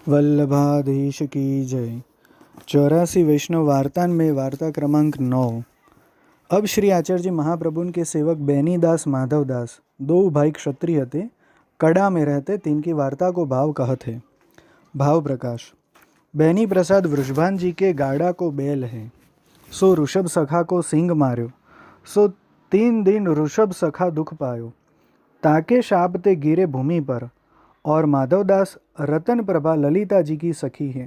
वल्लभाधीश की जय। 84 वैष्णव वार्ता में वार्ता क्रमांक 9। अब श्री आचार्य जी महाप्रभु के सेवक बेनीदास माधवदास दो भाई क्षत्रिय थे, कड़ा में रहते। तिनकी वार्ता को भाव कहते। भाव प्रकाश। बेनी प्रसाद वृषभान जी के गाड़ा को बैल है, सो ऋषभ सखा को सिंह मार्यो, सो 3 दिन ऋषभ सखा दुख पायो, ताके शाप ते गिरे भूमि पर। और माधवदास रतन प्रभा ललिता जी की सखी है,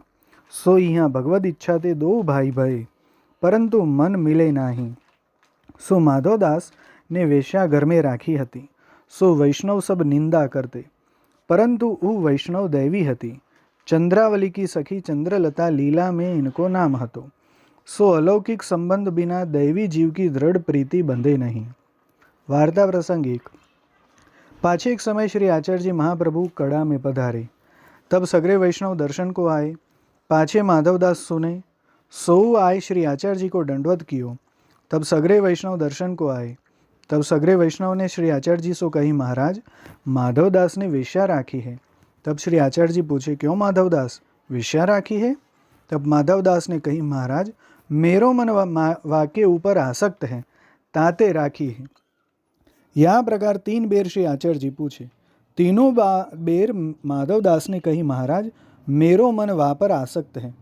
सो यहाँ भगवद इच्छा ते दो भाई भय, परंतु मन मिले नाही। सो माधवदास ने वेश्या घर में राखी हती, सो वैष्णव सब निंदा करते, परंतु ऊ वैष्णव दैवी हती। चंद्रावली की सखी चंद्रलता लीला में इनको नाम हतो, सो अलौकिक संबंध बिना दैवी जीव की दृढ़ प्रीति बंधे नहीं। वार्ता प्रसंग 1। पाछे एक समय श्री आचार्य जी महाप्रभु कड़ा में पधारे, तब सगरे वैष्णव दर्शन को आए। पाछे माधवदास सुने, सो आए श्री आचार्य जी को दंडवत कियो। तब सगरे वैष्णव दर्शन को आए। तब सगरे वैष्णव ने श्री आचार्य जी सो कही, महाराज माधवदास ने वेश्या राखी है। तब श्री आचार्य जी पूछे, क्यों माधवदास, वेश्या राखी है? तब माधवदास ने कही, महाराज मेरो मन वाके ऊपर आसक्त है, ताते राखी है। यह प्रकार 3 बेर श्री आचार्य जी पूछे। तीनों बेर माधवदास ने कही, महाराज मेरो मन वा पर आसक्त है,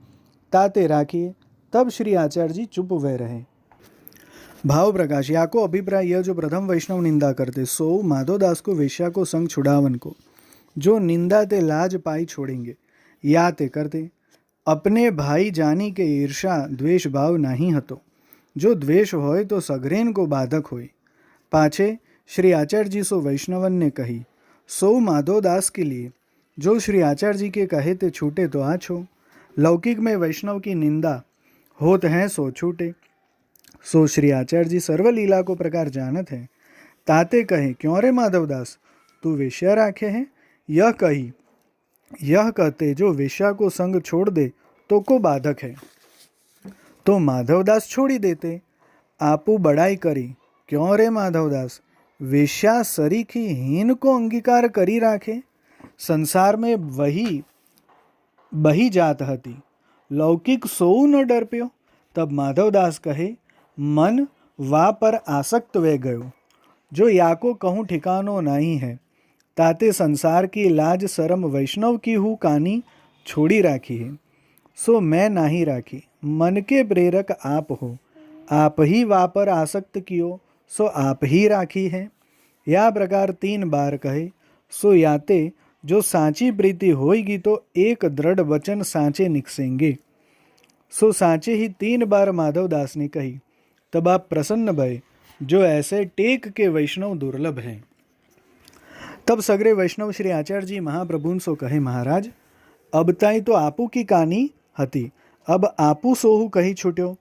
ताते राखिए। तब श्री आचार्य जी चुप हुए रहे। भाव प्रकाश। या को अभिप्राय यह जो प्रथम वैष्णव निंदा करते, सो माधवदास को वेश्या को संग छुड़ावन को, जो निंदा ते लाज पाई छोड़ेंगे, या ते करते। अपने भाई जानी के ईर्षा द्वेष भाव नहीं हतो, जो द्वेष होय तो सगरेन को बाधक होय। पाछे श्री आचार्य जी सो वैष्णवन ने कही, सो माधवदास के लिए जो श्री आचार्य जी के कहे ते छूटे तो आछ हो। लौकिक में वैष्णव की निंदा होत है सो छूटे। सो श्री आचार्य जी सर्वलीला को प्रकार जानत है, ताते कहे, क्यों रे माधवदास तू वेश्या राखे है? यह कही, यह कहते जो वेश्या को संग छोड़ दे तो को बाधक है, तो माधवदास छोड़ी देते। आपू बड़ाई करी, क्यों रे माधवदास वेश्या सरीखी हीन को अंगीकार करी राखे? संसार में वही बही जात हती, लौकिक सोऊ न डर प्यो। तब माधवदास कहे, मन वा पर आसक्त वे गयो, जो याको कहूँ ठिकानो नहीं है, ताते संसार की लाज शरम वैष्णव की हूँ कानी छोड़ी राखी है। सो मैं नाही राखी, मन के प्रेरक आप हो, आप ही वा पर आसक्त कियो, सो आप ही राखी है। या प्रकार 3 बार कहे, सो याते जो सांची प्रीति होएगी तो एक दृढ़ वचन सांचे निकसेंगे। सो सांचे ही 3 बार माधवदास ने कही। तब आप प्रसन्न भय, जो ऐसे टेक के वैष्णव दुर्लभ हैं। तब सगरे वैष्णव श्री आचार्य जी महाप्रभु सो कहे, महाराज अब ताई तो आपू की कानी हती, अब आपू सोहू कही छूट्यो,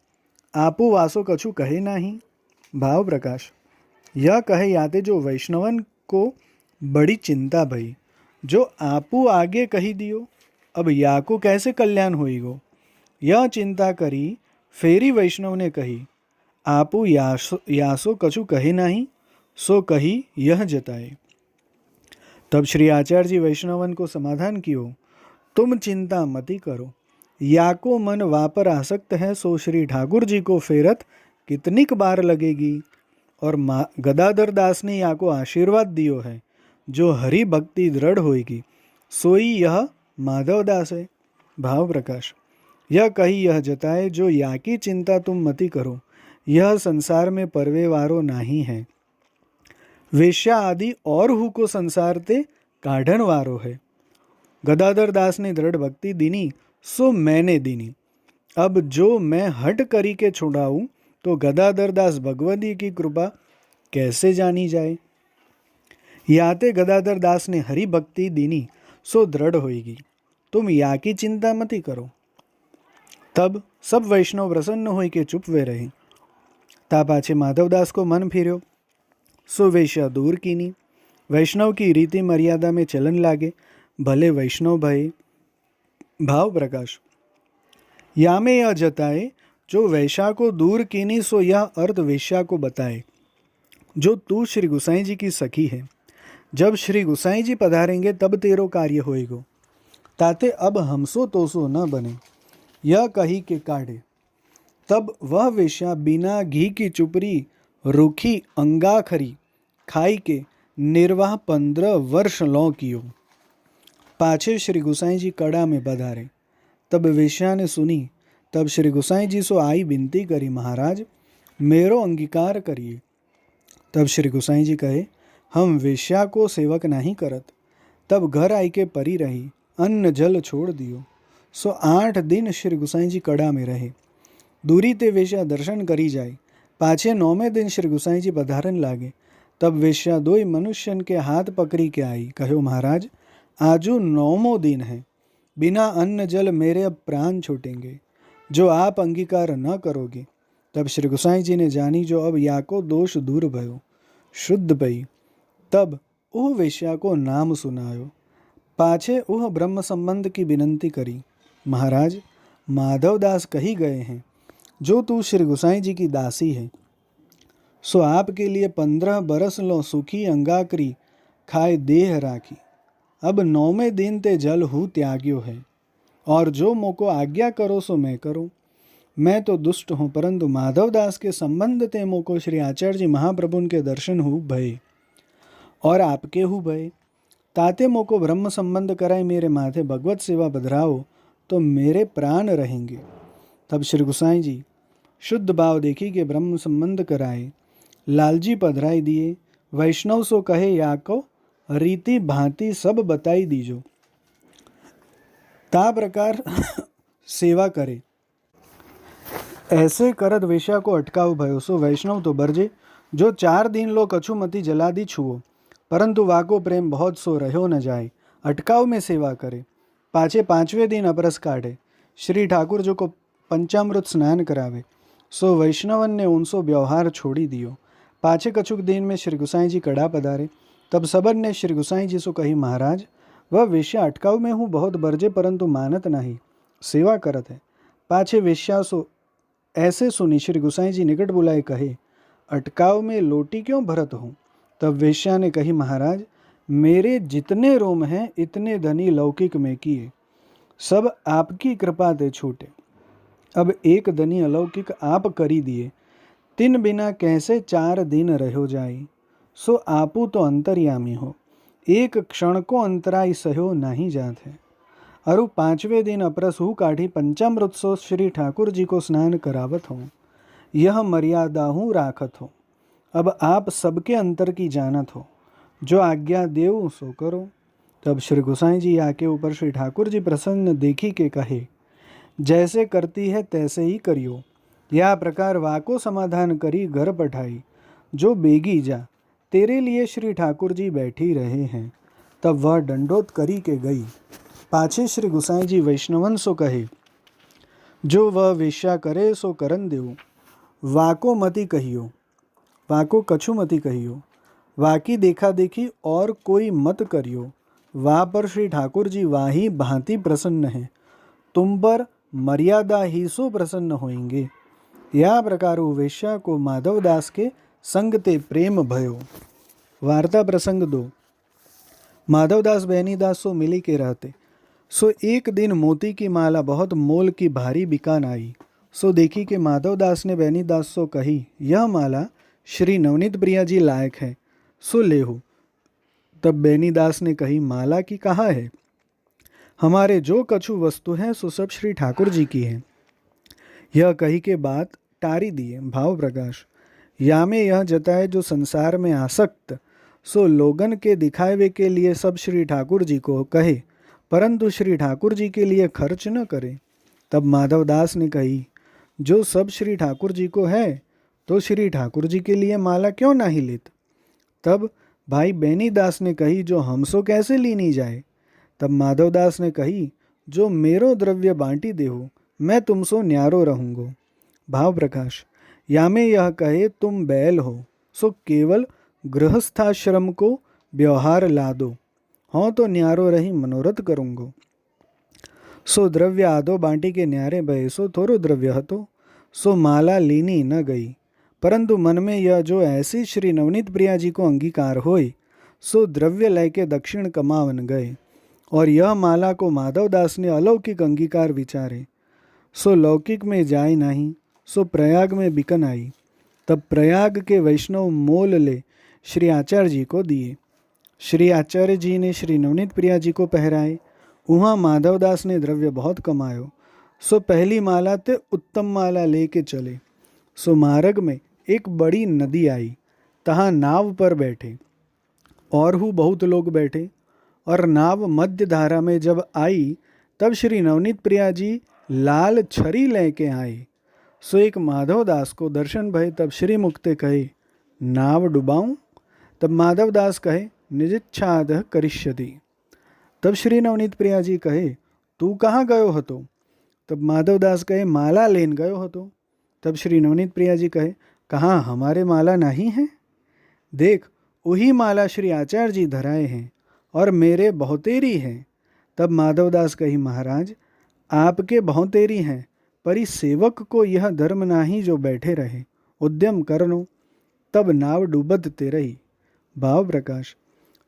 आपू वासो कछु कहे नहीं। भाव प्रकाश। यह कहे याते जो वैष्णवन को बड़ी चिंता भई, जो आपू आगे कही दियो, अब या को कैसे कल्याण होईगो। यह चिंता करी फेरी वैष्णव ने कही, आपू यासो कछु कहे नहीं, सो कही यह जताए। तब श्री आचार्य जी वैष्णवन को समाधान कियो, तुम चिंता मती करो, या को मन वापर आसक्त है, सो श्री ठाकुर जी को फेरत कितनिक बार लगेगी। और गदाधर दास ने या को आशीर्वाद दियो है, जो हरि भक्ति दृढ़ होएगी, सोई यह माधवदास है। भाव प्रकाश। यह कही यह जताए, जो या की चिंता तुम मती करो, यह संसार में परवे वारो नहीं है। वेश्या आदि और हु को संसार ते काढ़न वारो है। गदाधर दास ने दृढ़ भक्ति दीनी, सो मैंने दीनी। अब जो मैं हट करी के छुड़ाऊं, तो गदाधर दास भगवती की कृपा कैसे जानी जाए। याते गदाधर दास ने हरि भक्ति दीनी, सो दृढ़ होएगी, तुम या की चिंता मती करो। तब सब वैष्णव प्रसन्न होई के चुप वे रहे। ता पाछे माधवदास को मन फिर्यो, सो वेश्या दूर कीनी। वैष्णव की रीति मर्यादा में चलन लागे, भले वैष्णव भये। भाव प्रकाश। या में यह जताए, जो वैश्या को दूर कीनी, सो यह अर्थ वेश्या को बताए, जो तू श्री गुसाई जी की सखी है। जब श्री गुसाई जी पधारेंगे तब तेरो कार्य होएगो। ताते अब हमसो तोसो न बने, यह कही के काढ़े। तब वह वेश्या बिना घी की चुपरी रूखी अंगाखरी खाई के निर्वाह 15 वर्ष लौ कियो। पाछे श्री गुसाई जी कड़ा में पधारे। तब वेश्या ने सुनी। तब श्री गुसाई जी सो आई विनती करी, महाराज मेरो अंगीकार करिए। तब श्री गुसाई जी कहे, हम वेश्या को सेवक नहीं करत। तब घर आई के परी रही, अन्न जल छोड़ दियो। सो 8 दिन श्री गुसाई जी कड़ा में रहे। दूरी ते वेश्या दर्शन करी जाए। पाछे 9वें दिन श्री गुसाई जी पधारन लागे। तब वेश्या 2 मनुष्यन के हाथ पकड़ी के आई, कहो महाराज आजू 9वां दिन है, बिना अन्न जल मेरे अब प्राण छूटेंगे, जो आप अंगीकार न करोगे। तब श्री गुसाई जी ने जानी जो अब याको दोष दूर भयो, शुद्ध भई। तब उह वेश्या को नाम सुनायो। पाछे उह ब्रह्म संबंध की विनंती करी, महाराज माधवदास कही गए हैं, जो तू श्री गुसाई जी की दासी है, सो आपके लिए 15 बरस लो सुखी अंगाकरी खाए देह राखी। अब 9वें दिन ते जल हूँ त्याग्यो है, और जो मोको आज्ञा करो सो मैं करूँ। मैं तो दुष्ट हूँ, परंतु माधवदास के संबंध ते मोको श्री आचार्य जी महाप्रभुन के दर्शन हूँ भय, और आपके हूँ भय। ताते मोको ब्रह्म संबंध कराए मेरे माथे भगवत सेवा बधराओ, तो मेरे प्राण रहेंगे। तब श्री गुसाई जी शुद्ध भाव देखी के ब्रह्म संबंध कराए, लालजी पधराई दिए। वैष्णव सो कहे याको रीति भांति सब बताई दीजो। ता प्रकार सेवा करे। ऐसे करत वेश्या को अटकाव भयो। सो वैष्णव तो बरजे, जो 4 दिन लो कछुमती जलादि छुओ, परंतु वाको प्रेम बहुत सो रहो न जाए, अटकाव में सेवा करे। पाछे 5वें दिन अपरस काढ़े, श्री ठाकुर जो को पंचामृत स्नान करावे। सो वैष्णवन ने उनसो व्यवहार छोड़ी दियो। पाछे कछुक दिन में श्री गुसाई जी कड़ा पधारे। तब सबन ने श्री गुसाई जी सो कही, महाराज वह वेश्या अटकाव में हूँ बहुत बरजे, परंतु मानत नहीं, सेवा करत है। पाछे वेश्या सो ऐसे सुनी श्री गुसाई जी निकट बुलाए कहे, अटकाव में लोटी क्यों भरत हूँ। तब वेश्या ने कही, महाराज मेरे जितने रोम हैं इतने धनी लौकिक में किए, सब आपकी कृपा ते छूटे। अब एक धनी अलौकिक आप करी दिए, 3 बिना कैसे 4 दिन रहो जाई। सो आपू तो अंतर्यामी हो, एक क्षण को अंतराय सहो नहीं जात है। अरु 5वें दिन अपरस हूँ काढ़ी पंचामृत सो श्री ठाकुर जी को स्नान करावत हूँ, यह मर्यादा हूँ राखत हो। अब आप सबके अंतर की जानत हो, जो आज्ञा देव सो करो। तब श्री गुसाई जी आके ऊपर श्री ठाकुर जी प्रसन्न देखी के कहे, जैसे करती है तैसे ही करियो। यह प्रकार वाको समाधान करी घर पठाई, जो बेगी जा तेरे लिए श्री ठाकुर जी बैठी रहे हैं। तब वह दंडोत करी के गई। पाछे श्री गुसाई जी वैष्णवन सो कहे, जो वह वेश्या करे सो करन देव, वाको मती कहियो, वाको कछु मती कहियो, वाकी देखा देखी और कोई मत करियो। वहाँ पर श्री ठाकुर जी वाही भांति प्रसन्न है, तुम पर मर्यादा ही सो प्रसन्न होएंगे। यह प्रकार वेश्या को माधवदास के संग ते प्रेम भयो। वार्ता प्रसंग 2। माधवदास बेनीदास सो मिली के रहते। सो एक दिन मोती की माला बहुत मोल की भारी बिकान आई। सो देखी कि माधवदास ने बेनीदास सो कही, यह माला श्री नवनीत प्रिया जी लायक है, सो लेहु। तब बेनीदास ने कही, माला की कहा है, हमारे जो कछु वस्तु है सो सब श्री ठाकुर जी की है। यह कही के बात टारी दिए। भाव प्रकाश या में यह जताए, जो संसार में आसक्त सो लोगन के दिखावे के लिए सब श्री ठाकुर जी को कहे, परंतु श्री ठाकुर जी के लिए खर्च न करे। तब माधवदास ने कही, जो सब श्री ठाकुर जी को है तो श्री ठाकुर जी के लिए माला क्यों नहीं लेत। तब भाई बेनीदास ने कही, जो हमसो कैसे लीनी जाए। तब माधवदास ने कही, जो मेरो द्रव्य बांटी देहो, मैं तुमसो न्यारो रहूँगो। भाव प्रकाश या में यह कहे, तुम बैल हो सो केवल गृहस्थाश्रम को व्यवहार ला दो, हाँ तो न्यारो रही मनोरथ करूँगो। सो द्रव्य आधो बांटी के न्यारे भय, सो थोरो द्रव्य हतो। सो माला लीनी न गई, परंतु मन में यह जो ऐसी श्री नवनीत प्रिया जी को अंगीकार होय, सो द्रव्य लय के दक्षिण कमावन गए, और यह माला को माधवदास ने अलौकिक अंगीकार विचारे। सो लौकिक में जाए नहीं, सो प्रयाग में बिकन आई। तब प्रयाग के वैष्णव मोल ले श्री आचार्य जी को दिए। श्री आचार्य जी ने श्री नवनीत प्रिया जी को पहराए। वहाँ माधवदास ने द्रव्य बहुत कमायो। सो पहली माला ते उत्तम माला लेके चले। सो मार्ग में एक बड़ी नदी आई, तहाँ नाव पर बैठे और हूँ बहुत लोग बैठे। और नाव मध्य धारा में जब आई तब श्री नवनीत प्रिया जी लाल छरी लेके आए। सो एक माधवदास को दर्शन भय, तब श्री मुक्ते कहे नाव डुबाऊं। तब माधवदास कहे निजिच्छाद करिष्यति। तब श्री नवनीत प्रिया जी कहे तू कहाँ गयो हतो। तब माधवदास कहे माला लेन गयो हतो। तब श्री नवनीत प्रिया जी कहे कहाँ हमारे माला नहीं है, देख वही माला श्री आचार्य जी धराए हैं और मेरे बहुतेरी हैं। तब माधवदास कही महाराज आपके बहुतेरी हैं, पर इस सेवक को यह धर्म नाही जो बैठे रहे, उद्यम करनो। तब नाव डूबत ते रही। भाव प्रकाश।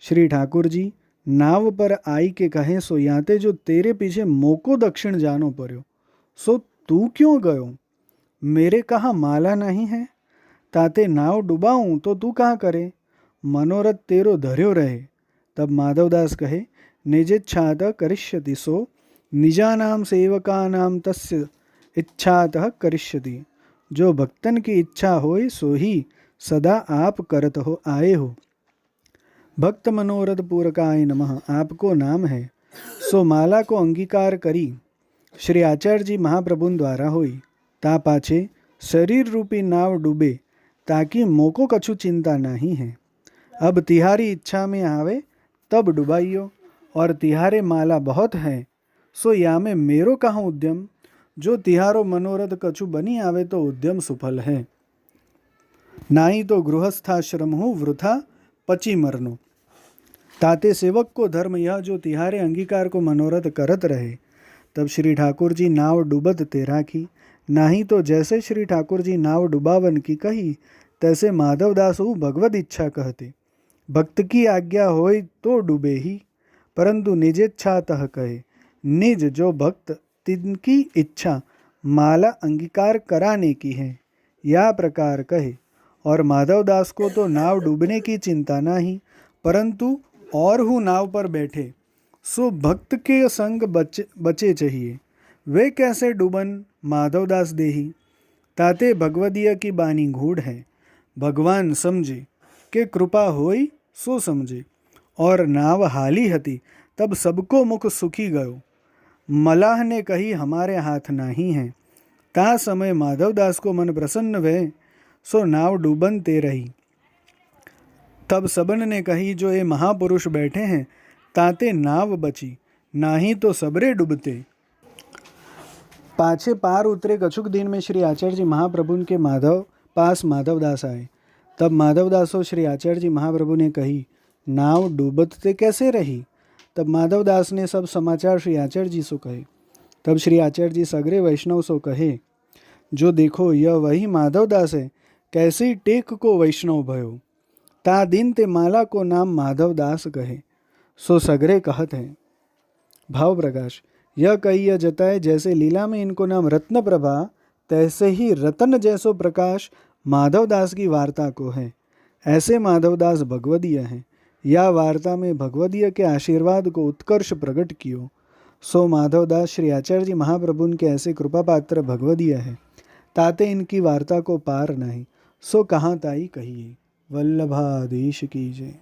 श्री ठाकुर जी नाव पर आई के कहे सो याते जो तेरे पीछे मोको दक्षिण जानो पर्यो, सो तू क्यों गयो, मेरे कहाँ माला नहीं है। ताते नाव डुबाऊं तो तू कहाँ करे, मनोरथ तेरो धर्यो रहे। तब माधवदास कहे निजेच्छातः करिष्यति, सो निजानाम सेवकानाम तस्य इच्छातः करिष्यति। जो भक्तन की इच्छा होए सो ही सदा आप करत हो आए हो। भक्त मनोरथ पूरकाय नमः आपको नाम है। सो माला को अंगीकार करी श्री आचार्य जी महाप्रभुन द्वारा हुई। ता पाछे शरीर रूपी नाव डूबे, ताकि मोको कछु चिंता नहीं है। अब तिहारी इच्छा में आवे तब डुबाइयो, और तिहारे माला बहुत है, सो या में मेरो कहाँ उद्यम। जो तिहारो मनोरथ कछु बनी आवे तो उद्यम सुफल है, नाई तो गृहस्थाश्रम हूँ वृथा पची मरनो। ताते सेवक को धर्म यह जो तिहारे अंगीकार को मनोरथ करत रहे। तब श्री ठाकुर जी नाव डूबत ते राखी। नाही तो जैसे श्री ठाकुर जी नाव डुबावन की कही, तैसे माधवदास भगवद इच्छा कहते। भक्त की आज्ञा होय तो डूबे ही, परंतु निजेच्छातः कहे। निज जो भक्त तिनकी इच्छा माला अंगीकार कराने की है, या प्रकार कहे। और माधवदास को तो नाव डूबने की चिंता नहीं, परंतु और हूँ नाव पर बैठे, सो भक्त के संग बचे चाहिए। वे कैसे डूबन माधवदास देही। ताते भगवदीय की बानी गूढ़ है। भगवान समझे के कृपा होई सो समझे। और नाव हाली हती तब सबको मुख सुखी गयो। मलाह ने कही हमारे हाथ नहीं है। ता समय माधवदास को मन प्रसन्न वे, सो नाव डूबन ते रही। तब सबन ने कही जो ये महापुरुष बैठे हैं, ताते नाव बची, नाही तो सबरे डूबते। पाछे पार उतरे कछुक दिन में श्री आचार्य जी महाप्रभु के पास माधवदास आए। तब माधवदासो श्री आचार्य जी महाप्रभु ने कही नाव डूबते कैसे रही। तब माधवदास ने सब समाचार श्री आचार्य जी सो कहे। तब श्री आचार्य जी सगरे वैष्णव सो कहे जो देखो यह वही माधवदास है, कैसी टेक को वैष्णव भयो। ता दिन ते माला को नाम माधवदास कहे, सो सगरे कहत हैं। भाव प्रकाश। यह कहिया जताए जैसे लीला में इनको नाम रत्न प्रभा, तैसे ही रतन जैसो प्रकाश माधवदास की वार्ता को है। ऐसे माधवदास भगवदीय हैं। या वार्ता में भगवदीय के आशीर्वाद को उत्कर्ष प्रकट कियो। सो माधवदास श्री आचार्य जी महाप्रभु के ऐसे कृपा पात्र भगवदीय है। ताते इनकी वार्ता को पार नहीं, सो कहाँ ताई कहिए। वल्लभाधीश की जय।